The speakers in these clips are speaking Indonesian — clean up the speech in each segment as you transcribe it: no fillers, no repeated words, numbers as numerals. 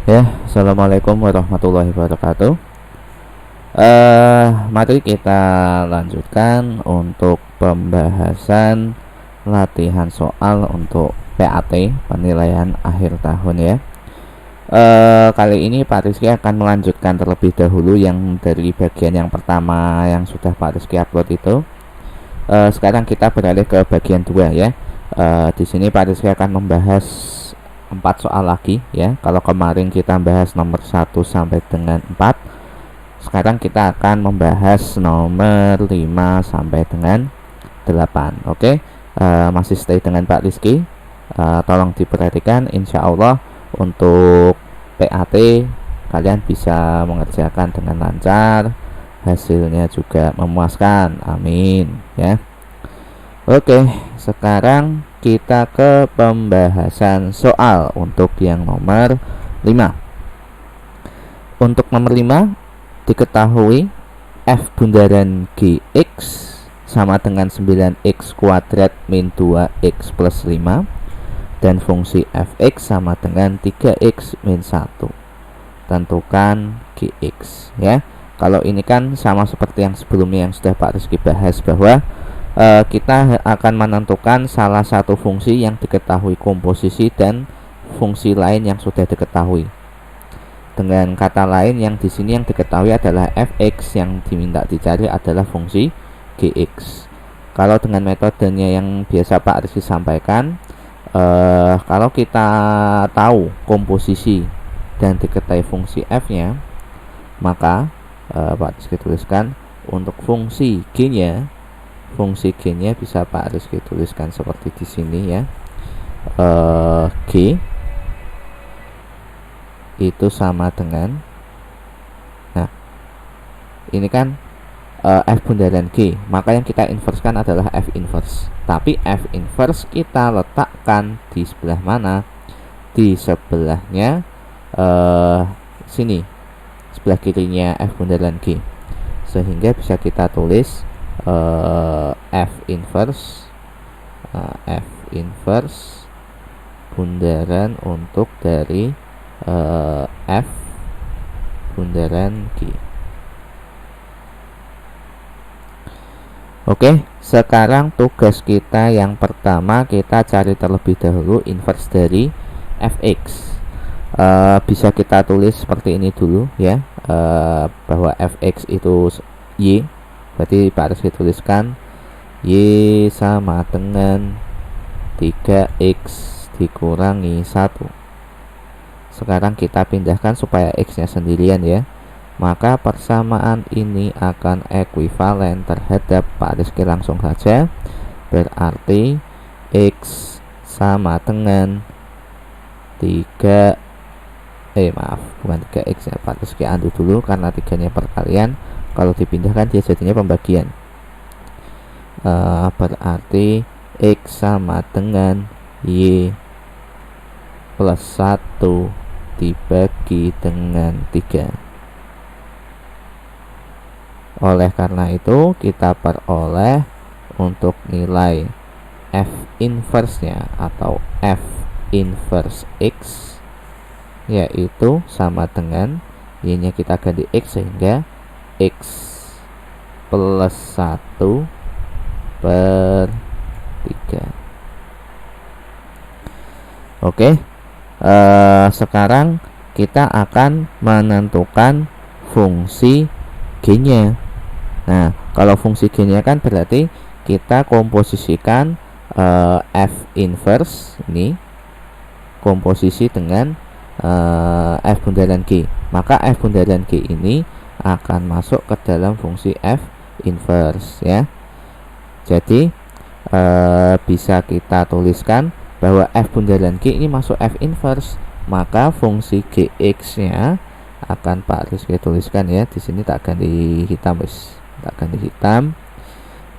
Ya, assalamualaikum warahmatullahi wabarakatuh. Mari kita lanjutkan untuk pembahasan latihan soal untuk PAT penilaian akhir tahun ya. Kali ini Pak Rizky akan melanjutkan terlebih dahulu yang dari bagian yang pertama yang sudah Pak Rizky upload itu. Sekarang kita beralih ke bagian 2 ya. Di sini Pak Rizky akan membahas 4 soal lagi ya. Kalau kemarin kita bahas nomor 1 sampai dengan 4, sekarang kita akan membahas nomor 5 sampai dengan 8. Oke. Masih stay dengan Pak Rizky. Tolong diperhatikan, insya Allah untuk PAT kalian bisa mengerjakan dengan lancar, hasilnya juga memuaskan, amin ya. Oke, sekarang kita ke pembahasan soal untuk yang nomor 5. Untuk nomor 5, diketahui f bundaran gx sama dengan 9x kuadrat min 2x plus 5 dan fungsi fx sama dengan 3x min 1. Tentukan gx ya. Kalau ini kan sama seperti yang sebelumnya yang sudah Pak Rizky bahas, bahwa kita akan menentukan salah satu fungsi yang diketahui komposisi dan fungsi lain yang sudah diketahui. Dengan kata lain, yang di sini yang diketahui adalah fx, yang diminta dicari adalah fungsi gx. Kalau dengan metodenya yang biasa Pak Rizky sampaikan, kalau kita tahu komposisi dan diketahui fungsi f-nya, maka Pak Rizky tuliskan untuk fungsi g-nya. Fungsi g-nya bisa Pak Rizky tuliskan seperti di sini ya. G itu sama dengan, nah ini kan f bundaran g, maka yang kita inverskan adalah f inverse. Tapi f inverse kita letakkan di sebelah mana? Di sebelahnya sini, sebelah kirinya f bundaran g, sehingga bisa kita tulis f inverse bundaran untuk dari f bundaran g. Oke, sekarang tugas kita yang pertama, kita cari terlebih dahulu inverse dari fx. Bisa kita tulis seperti ini dulu ya, bahwa fx itu y. Berarti Pak Rizky tuliskan y sama dengan 3x dikurangi 1. Sekarang kita pindahkan supaya x nya sendirian ya. Maka persamaan ini akan ekuivalen terhadap, Pak Rizky langsung saja, berarti x sama dengan 3x ya, Pak Rizky undo dulu karena 3 nya perkalian. Kalau dipindahkan dia jadinya pembagian. Berarti x sama dengan y plus 1 dibagi dengan 3. Oleh karena itu kita peroleh untuk nilai f inverse nya atau f inverse x, yaitu sama dengan y nya kita ganti x, sehingga x plus 1 per 3. Oke, sekarang kita akan menentukan fungsi g-nya. Nah, kalau fungsi g-nya kan berarti kita komposisikan f inverse ini komposisi dengan f bundaran g. Maka f bundaran g ini akan masuk ke dalam fungsi f inverse ya. Jadi bisa kita tuliskan bahwa f bundaran g ini masuk f inverse, maka fungsi gx nya akan Pak Rizky tuliskan ya. Di sini tak ganti hitam, tak ganti hitam.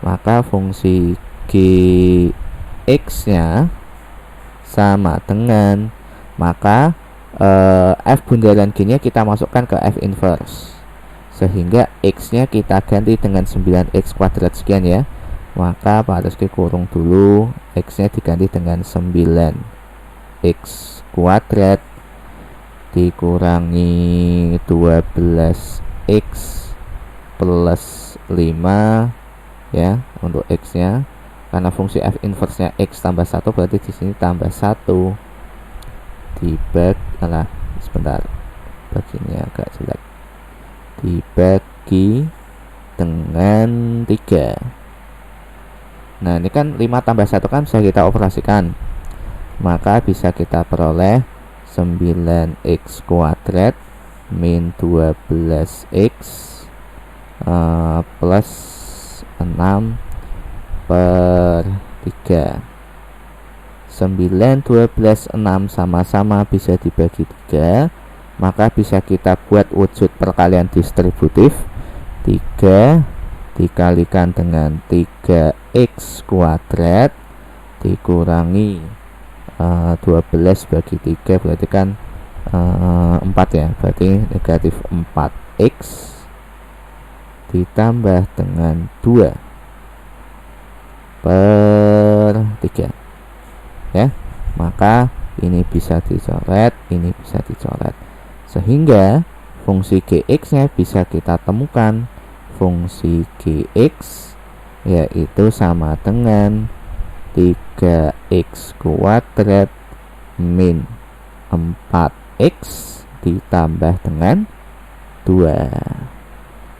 Maka fungsi gx nya sama dengan, maka f bundaran g nya kita masukkan ke f inverse, sehingga x nya kita ganti dengan 9x kuadrat sekian ya. Maka Pak Rizky kurung dulu, x nya diganti dengan 9x kuadrat dikurangi 12x plus 5 ya untuk x nya, karena fungsi f inverse nya x tambah 1 berarti di sini tambah 1 sebentar, baginya agak jelek, dibagi dengan 3. Nah ini kan 5 tambah 1 kan bisa kita operasikan, maka bisa kita peroleh 9x kuadrat min 12x plus 6 per 3. 9, 12, 6 sama-sama bisa dibagi 3, maka bisa kita buat wujud perkalian distributif. 3 dikalikan dengan 3x kuadrat dikurangi 12 bagi 3 berarti kan 4 ya, berarti negatif 4x ditambah dengan 2 per 3 ya, maka ini bisa dicoret, ini bisa dicoret, sehingga fungsi gx nya bisa kita temukan. Fungsi gx yaitu sama dengan 3x kuadrat min 4x ditambah dengan 2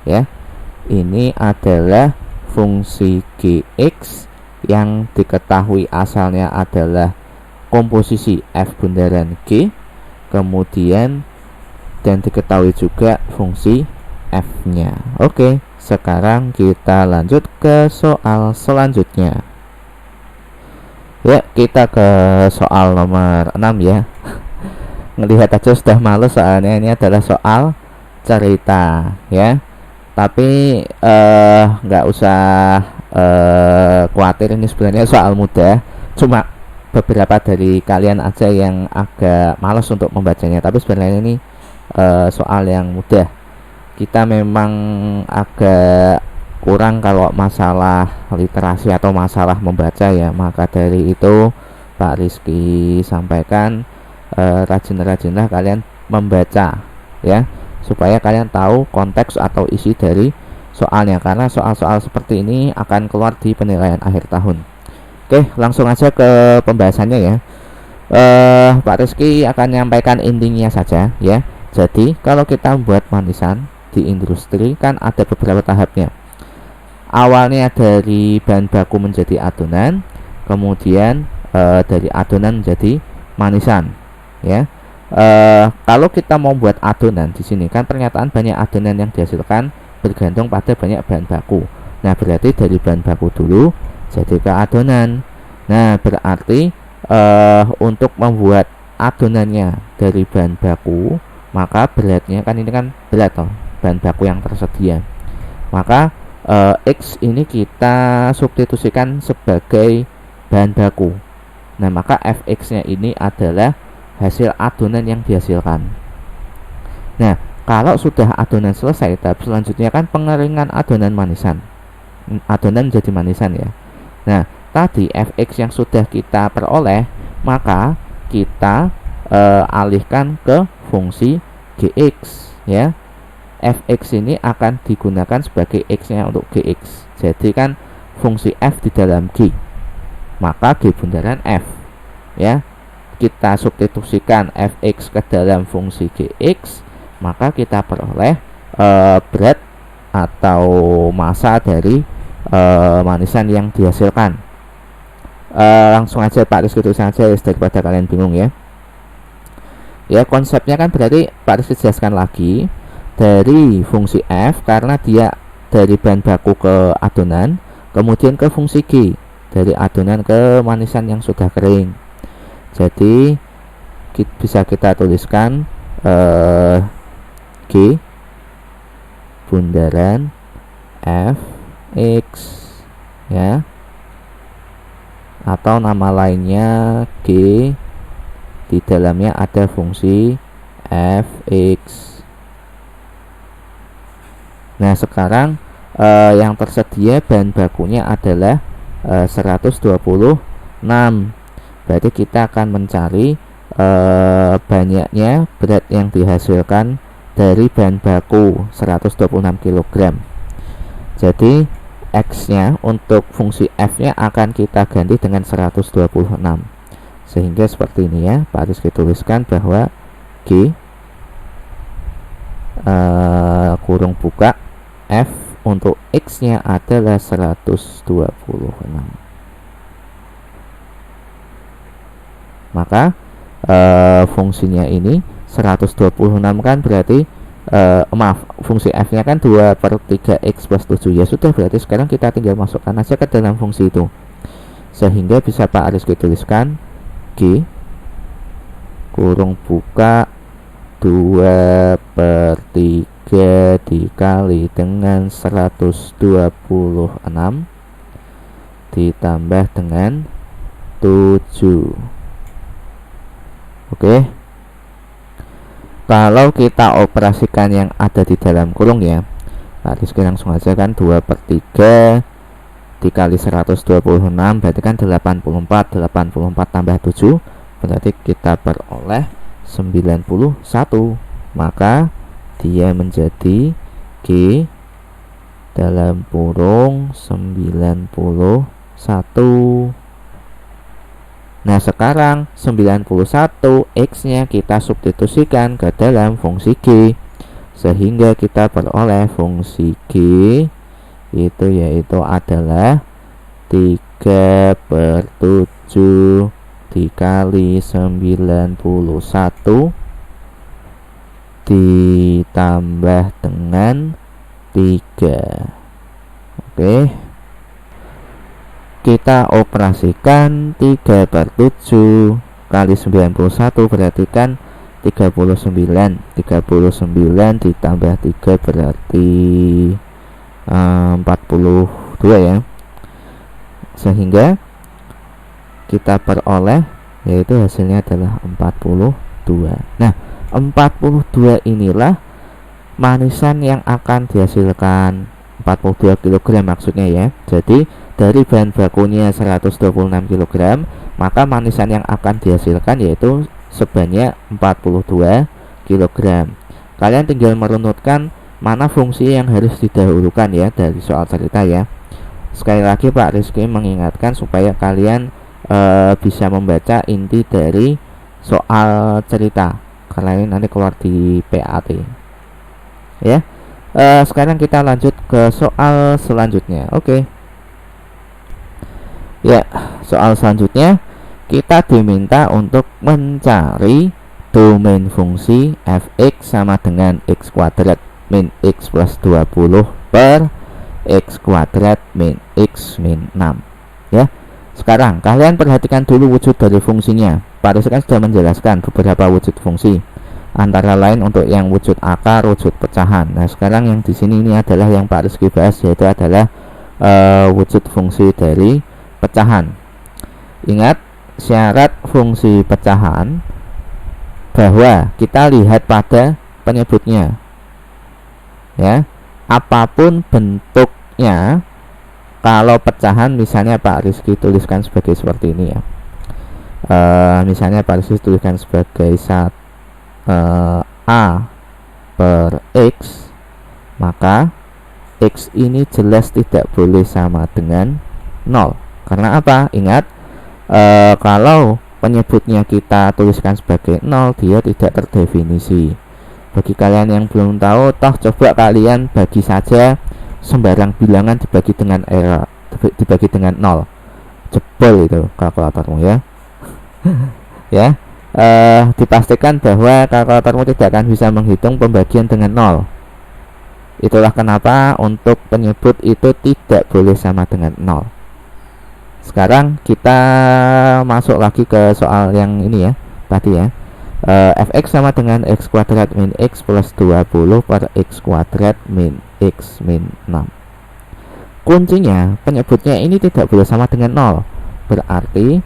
ya. Ini adalah fungsi gx yang diketahui asalnya adalah komposisi f bundaran g, kemudian dan diketahui juga fungsi f nya. Oke, sekarang kita lanjut ke soal selanjutnya ya. Kita ke soal nomor 6 ya. Ngelihat aja sudah males, soalnya ini adalah soal cerita ya, tapi nggak usah khawatir, ini sebenarnya soal mudah, cuma beberapa dari kalian aja yang agak malas untuk membacanya, tapi sebenarnya ini soal yang mudah. Kita memang agak kurang kalau masalah literasi atau masalah membaca ya, maka dari itu Pak Rizky sampaikan rajin-rajinlah kalian membaca ya, supaya kalian tahu konteks atau isi dari soalnya, karena soal-soal seperti ini akan keluar di penilaian akhir tahun. Oke, langsung aja ke pembahasannya ya. Pak Rizky akan menyampaikan intinya saja ya. Jadi kalau kita membuat manisan di industri kan ada beberapa tahapnya. Awalnya dari bahan baku menjadi adonan, kemudian dari adonan menjadi manisan ya. Kalau kita mau buat adonan di sini kan pernyataan banyak adonan yang dihasilkan bergantung pada banyak bahan baku. Nah berarti dari bahan baku dulu jadi ke adonan. Nah berarti untuk membuat adonannya dari bahan baku, maka beratnya kan ini kan berat toh, bahan baku yang tersedia, maka X ini kita substitusikan sebagai bahan baku. Nah maka Fx nya ini adalah hasil adonan yang dihasilkan. Nah kalau sudah adonan selesai, tahap selanjutnya kan pengeringan adonan manisan, adonan jadi manisan ya. Nah tadi Fx yang sudah kita peroleh, maka kita alihkan ke fungsi gx ya. Fx ini akan digunakan sebagai x nya untuk gx, jadi kan fungsi f di dalam g, maka g bundaran f ya. Kita substitusikan fx ke dalam fungsi gx, maka kita peroleh berat atau massa dari manisan yang dihasilkan. Langsung aja Pak Rizky tuliskan saja daripada kalian bingung ya. Ya konsepnya kan berarti Pak Rizky jelaskan lagi, dari fungsi f karena dia dari bahan baku ke adonan, kemudian ke fungsi g dari adonan ke manisan yang sudah kering. Jadi bisa kita tuliskan g bundaran fx ya, atau nama lainnya g di dalamnya ada fungsi fx. Nah sekarang yang tersedia bahan bakunya adalah 126, berarti kita akan mencari banyaknya berat yang dihasilkan dari bahan baku 126 kg. Jadi X nya untuk fungsi F nya akan kita ganti dengan 126, sehingga seperti ini ya. Pak Rizky tuliskan bahwa G kurung buka F untuk X nya adalah 126. Maka fungsinya ini 126 kan berarti fungsi F nya kan 2/3 X plus 7. Ya sudah, berarti sekarang kita tinggal masukkan aja ke dalam fungsi itu, sehingga bisa Pak Rizky tuliskan G kurung buka 2/3 dikali dengan 126 ditambah dengan 7. Oke. Kalau kita operasikan yang ada di dalam kurung ya, Pak Rizky langsung aja kan 2/3 dikali 126 berarti kan 84 tambah 7 berarti kita peroleh 91. Maka dia menjadi G dalam kurung 91. Nah, sekarang 91 X nya kita substitusikan ke dalam fungsi G, sehingga kita peroleh fungsi G itu yaitu adalah 3/7 dikali 91 ditambah dengan 3. Oke, kita operasikan 3/7 kali 91 berarti kan 39 ditambah 3 berarti 42 ya, sehingga kita peroleh yaitu hasilnya adalah 42. Nah, 42 inilah manisan yang akan dihasilkan, 42 kg maksudnya ya. Jadi dari bahan bakunya 126 kg, maka manisan yang akan dihasilkan yaitu sebanyak 42 kg. Kalian tinggal merunutkan mana fungsi yang harus didahulukan ya dari soal cerita ya. Sekali lagi Pak Rizky mengingatkan supaya kalian bisa membaca inti dari soal cerita, kalian nanti keluar di PAT ya. Sekarang kita lanjut ke soal selanjutnya. Oke. Ya, soal selanjutnya kita diminta untuk mencari domain fungsi fx sama dengan x kuadrat min x plus 20 per x kuadrat min x min 6 ya. Sekarang kalian perhatikan dulu wujud dari fungsinya. Pak Rizky kan sudah menjelaskan beberapa wujud fungsi, antara lain untuk yang wujud akar, wujud pecahan. Nah, sekarang yang di sini ini adalah yang Pak Rizky bahas, yaitu adalah wujud fungsi dari pecahan. Ingat syarat fungsi pecahan bahwa kita lihat pada penyebutnya ya, apapun bentuknya. Kalau pecahan misalnya Pak Rizky tuliskan sebagai seperti ini ya, misalnya Pak Rizky tuliskan sebagai A per X, maka X ini jelas tidak boleh sama dengan 0. Karena apa? Ingat, kalau penyebutnya kita tuliskan sebagai 0, dia tidak terdefinisi. Bagi kalian yang belum tahu, toh coba kalian bagi saja sembarang bilangan dibagi dengan dibagi dengan 0. Jebol itu kalkulatormu ya. Ya, dipastikan bahwa kalkulatormu tidak akan bisa menghitung pembagian dengan 0. Itulah kenapa untuk penyebut itu tidak boleh sama dengan 0. Sekarang kita masuk lagi ke soal yang ini ya, tadi ya. Fx sama dengan x kuadrat min x plus 20 per x kuadrat min x min 6. Kuncinya penyebutnya ini tidak boleh sama dengan 0. Berarti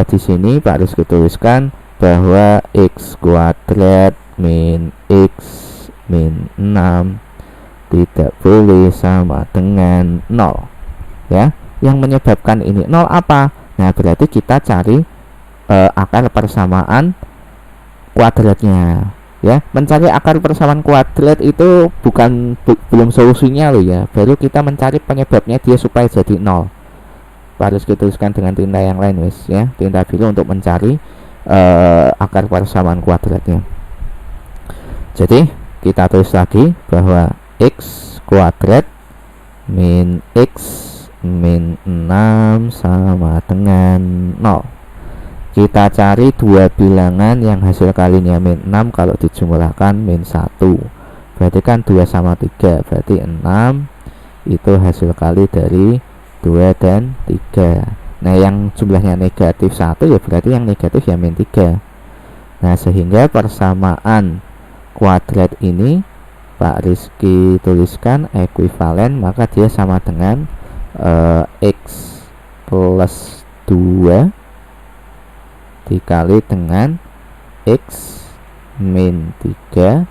di sini Pak Rizky tuliskan bahwa x kuadrat min x min 6 tidak boleh sama dengan 0 ya. Yang menyebabkan ini 0 apa? Nah, berarti kita cari akar persamaan kuadratnya. Ya, mencari akar persamaan kuadrat itu belum solusinya loh ya, baru kita mencari penyebabnya dia supaya jadi 0. Harus kita tuliskan dengan tinta yang lain wes ya, tinta biru untuk mencari akar persamaan kuadratnya. Jadi kita tulis lagi bahwa x kuadrat min x min 6 sama dengan 0. Kita cari dua bilangan yang hasil kalinya min 6, kalau dijumlahkan min 1. Berarti kan 2 sama 3, berarti 6 itu hasil kali dari 2 dan 3. Nah, yang jumlahnya negatif 1 ya berarti yang negatif ya min 3. Nah, sehingga persamaan kuadrat ini Pak Rizky tuliskan ekuivalen, maka dia sama dengan x plus 2 dikali dengan x min 3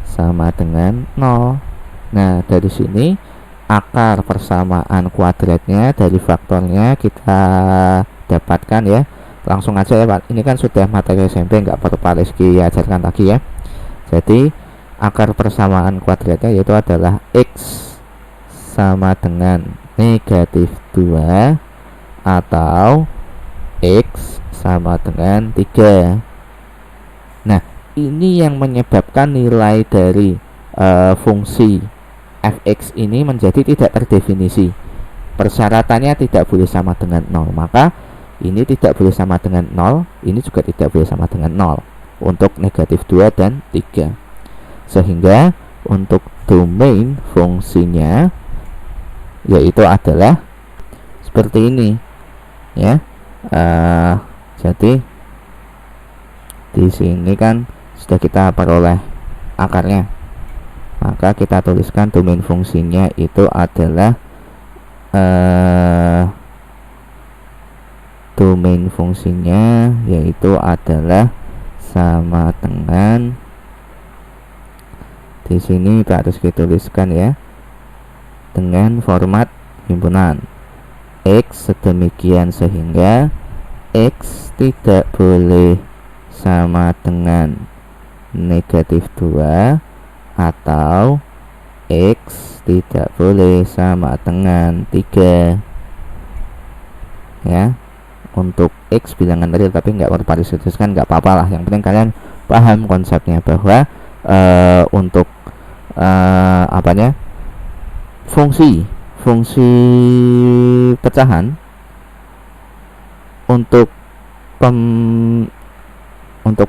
sama dengan 0. Nah, dari sini akar persamaan kuadratnya dari faktornya kita dapatkan ya. Langsung aja ya Pak, ini kan sudah materi SMP, nggak perlu Pak Rizky ajarkan lagi ya. Jadi akar persamaan kuadratnya yaitu adalah x sama dengan negatif 2 atau x sama dengan 3. Nah, ini yang menyebabkan nilai dari fungsi fx ini menjadi tidak terdefinisi. Persyaratannya tidak boleh sama dengan 0, maka ini tidak boleh sama dengan 0, ini juga tidak boleh sama dengan 0 untuk negatif 2 dan 3. Sehingga untuk domain fungsinya yaitu adalah seperti ini ya. Jadi di sini kan sudah kita peroleh akarnya, maka kita tuliskan domain fungsinya itu adalah domain fungsinya yaitu adalah sama dengan, di sini harus kita tuliskan ya dengan format himpunan x sedemikian sehingga x tidak boleh sama dengan negatif 2 atau x tidak boleh sama dengan 3 ya. Untuk x bilangan real tapi nggak perlu disesuaikan, nggak apa-apa lah, yang penting kalian paham konsepnya bahwa untuk apanya fungsi pecahan untuk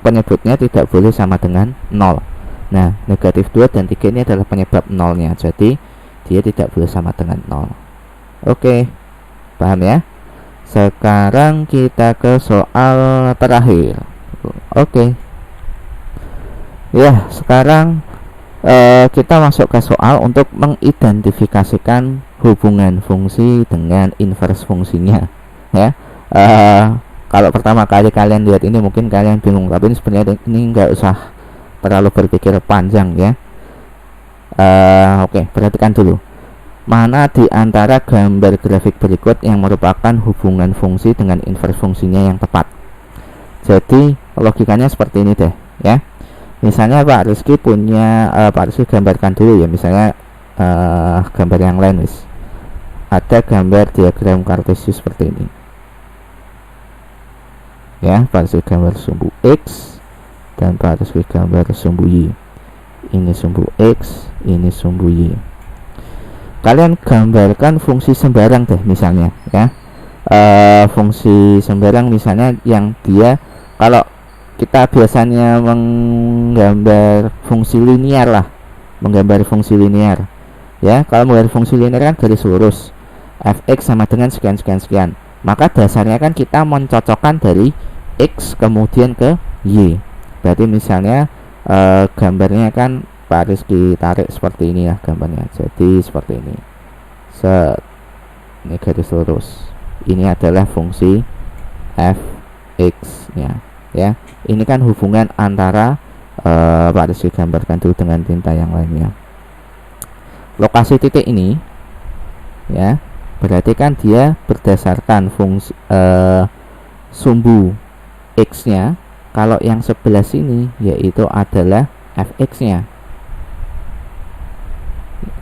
penyebutnya tidak boleh sama dengan 0. Nah, negatif 2 dan 3 ini adalah penyebab 0-nya, jadi dia tidak boleh sama dengan 0. Oke, paham ya? Sekarang kita ke soal terakhir. Oke. Ya, sekarang kita masuk ke soal untuk mengidentifikasikan hubungan fungsi dengan inverse fungsinya ya. Kalau pertama kali kalian lihat ini mungkin kalian bingung, tapi sebenarnya ini nggak usah terlalu berpikir panjang ya. Oke, perhatikan dulu. Mana di antara gambar grafik berikut yang merupakan hubungan fungsi dengan inverse fungsinya yang tepat? Jadi logikanya seperti ini deh ya. Misalnya Pak Rizky punya Pak Rizky gambarkan dulu ya, misalnya gambar yang lain wis. Ada gambar diagram kartesius seperti ini ya. Pak Rizky gambar sumbu x dan Pak Rizky gambar sumbu y. Ini sumbu x, ini sumbu y. Kalian gambarkan fungsi sembarang deh misalnya ya. Fungsi sembarang misalnya yang dia, kalau kita biasanya menggambar fungsi linear lah, menggambar fungsi linear ya. Kalau menggambar fungsi linear kan garis lurus, fx sama dengan sekian sekian sekian, maka dasarnya kan kita mencocokkan dari x kemudian ke y. Berarti misalnya gambarnya kan Pak Rizky tarik seperti ini ya gambarnya, jadi seperti ini set, ini garis lurus, ini adalah fungsi fx nya ya. Ini kan hubungan antara Pak Rizky gambarkan dulu dengan tinta yang lainnya. Lokasi titik ini ya, berarti kan dia berdasarkan fungsi sumbu fx nya, kalau yang sebelah sini yaitu adalah fx nya.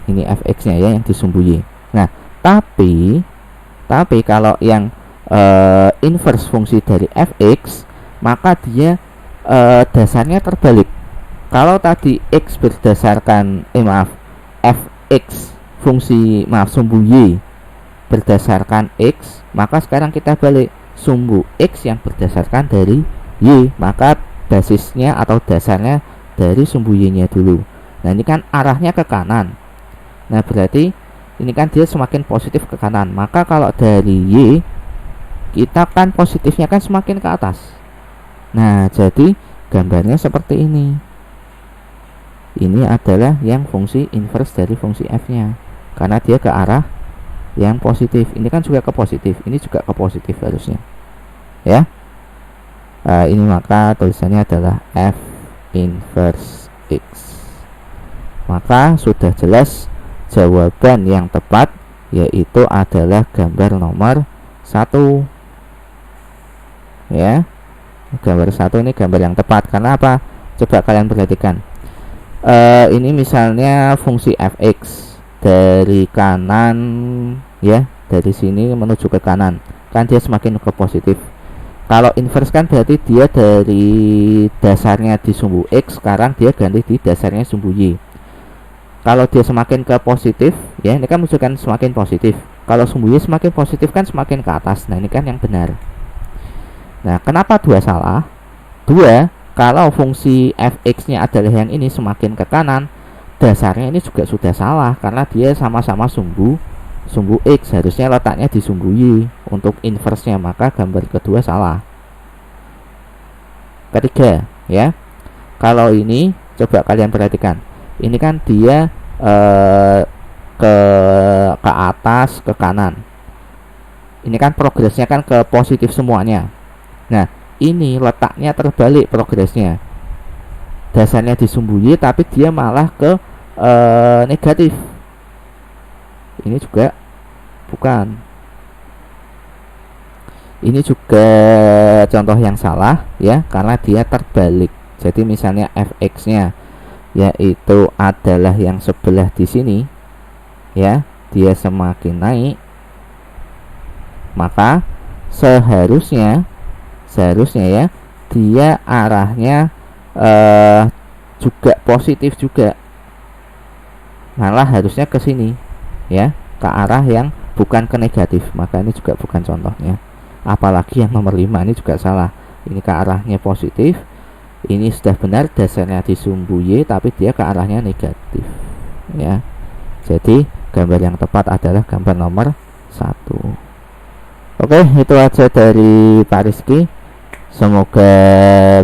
Ini fx nya ya, yang disumbu y. Nah tapi kalau yang inverse fungsi dari fx, maka dia dasarnya terbalik. Kalau tadi x berdasarkan fx fungsi sumbu y berdasarkan x, maka sekarang kita balik, sumbu x yang berdasarkan dari y, maka basisnya atau dasarnya dari sumbu y nya dulu. Nah ini kan arahnya ke kanan, nah berarti ini kan dia semakin positif ke kanan, maka kalau dari y kita kan positifnya kan semakin ke atas. Nah jadi gambarnya seperti ini. Ini adalah yang fungsi inverse dari fungsi f nya, karena dia ke arah yang positif. Ini kan juga ke positif, ini juga ke positif harusnya ya. Ini maka tulisannya adalah f inverse x. Maka sudah jelas jawaban yang tepat yaitu adalah gambar nomor 1 ya. Gambar 1 ini gambar yang tepat. Karena apa? Coba kalian perhatikan. Ini misalnya fungsi fx dari kanan ya, dari sini menuju ke kanan, kan dia semakin ke positif. Kalau inverse kan berarti dia dari dasarnya di sumbu x, sekarang dia ganti di dasarnya sumbu y. Kalau dia semakin ke positif ya, ini kan menunjukkan semakin positif. Kalau sumbu y semakin positif kan semakin ke atas. Nah ini kan yang benar. Nah kenapa 2 salah? 2, kalau fungsi fx nya adalah yang ini semakin ke kanan, dasarnya ini juga sudah salah karena dia sama-sama sumbu x, harusnya letaknya di sumbu y untuk inverse nya, maka gambar kedua salah. Ketiga ya, kalau ini coba kalian perhatikan, ini kan dia ke atas ke kanan, ini kan progresnya kan ke positif semuanya. Nah ini letaknya terbalik progresnya, dasarnya di sumbu y tapi dia malah ke negatif. Ini juga bukan, ini juga contoh yang salah ya, karena dia terbalik. Jadi misalnya fx nya yaitu adalah yang sebelah di sini ya, dia semakin naik, maka seharusnya ya dia arahnya juga positif juga, malah harusnya ke sini ya, ke arah yang bukan ke negatif. Maka ini juga bukan contohnya. Apalagi yang nomor 5 ini juga salah, ini ke arahnya positif, ini sudah benar dasarnya di sumbu y tapi dia ke arahnya negatif ya. Jadi gambar yang tepat adalah gambar nomor 1. Oke, itu aja dari Pak Rizky. Semoga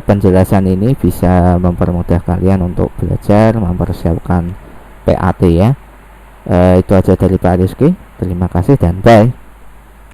penjelasan ini bisa mempermudah kalian untuk belajar mempersiapkan PAT ya. Itu aja dari Pak Rizky. Terima kasih dan bye.